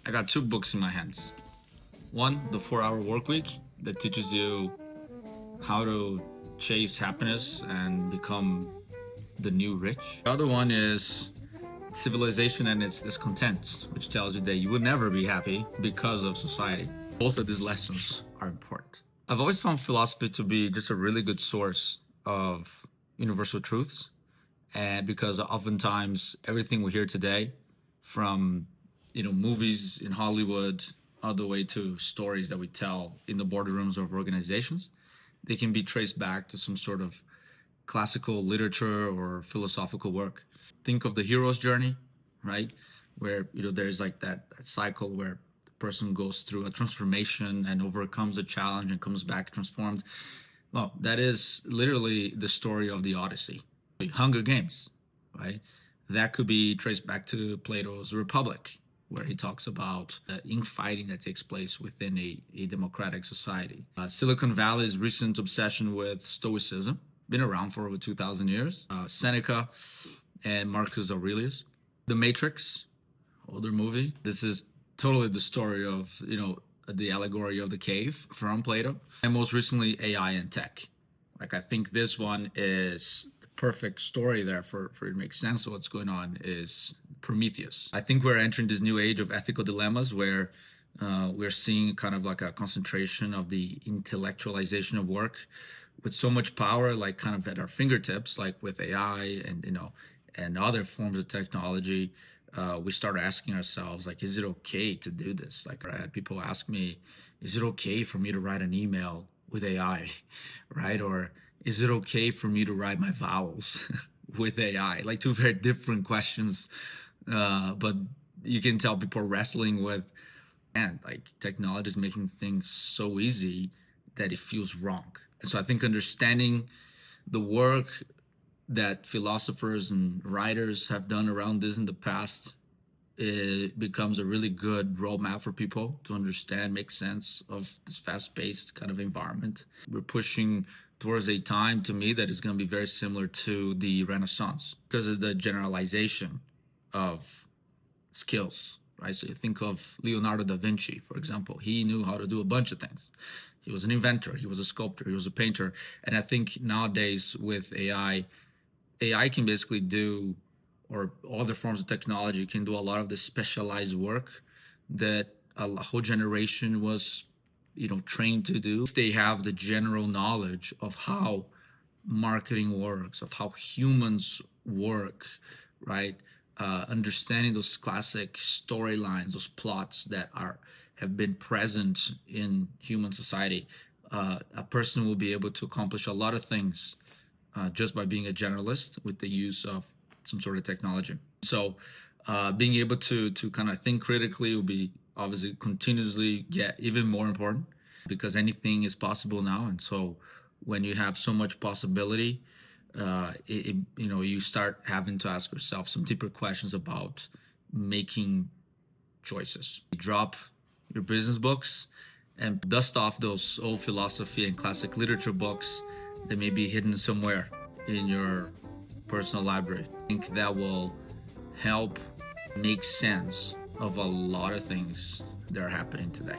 I got two books in my hands. One, The 4-Hour Workweek, that teaches you how to chase happiness and become the new rich. The other one is Civilization and Its Discontents, which tells you that you would never be happy because of society. Both of these lessons are important. I've always found philosophy to be just a really good source of universal truths, and because oftentimes everything we hear today, from movies in Hollywood all the way to stories that we tell in the boardrooms of organizations, they can be traced back to some sort of classical literature or philosophical work. Think of the hero's journey, right? Where there's like that cycle where the person goes through a transformation and overcomes a challenge and comes back transformed. Well, that is literally the story of the Odyssey. The Hunger Games, right? That could be traced back to Plato's Republic, where he talks about infighting that takes place within a democratic society. Silicon Valley's recent obsession with Stoicism, been around for over 2,000 years. Seneca and Marcus Aurelius. The Matrix, older movie. This is totally the story of, the allegory of the cave from Plato. And most recently, AI and tech. Like, I think this one is the perfect story there for it to make sense of what's going on, is Prometheus. I think we're entering this new age of ethical dilemmas where we're seeing kind of like a concentration of the intellectualization of work with so much power, like kind of at our fingertips, like with AI and other forms of technology. We start asking ourselves, like, is it okay to do this? Like, I had people ask me, is it okay for me to write an email with AI, right? Or is it okay for me to write my vowels with AI? Like, two very different questions. But you can tell people are wrestling with, and like, technology is making things so easy that it feels wrong. And so I think understanding the work that philosophers and writers have done around this in the past, it becomes a really good roadmap for people to understand, make sense of this fast-paced kind of environment. We're pushing towards a time, to me, that is going to be very similar to the Renaissance because of the generalization of skills, right? So you think of Leonardo da Vinci, for example. He knew how to do a bunch of things. He was an inventor, he was a sculptor, he was a painter. And I think nowadays with AI can basically do, or other forms of technology can do a lot of the specialized work that a whole generation was, trained to do. If they have the general knowledge of how marketing works, of how humans work, right? Understanding those classic storylines, those plots that have been present in human society, a person will be able to accomplish a lot of things just by being a generalist with the use of some sort of technology. So being able to kind of think critically will be obviously continuously get even more important, because anything is possible now. And so when you have so much possibility, you start having to ask yourself some deeper questions about making choices. You drop your business books and dust off those old philosophy and classic literature books that may be hidden somewhere in your personal library. I think that will help make sense of a lot of things that are happening today.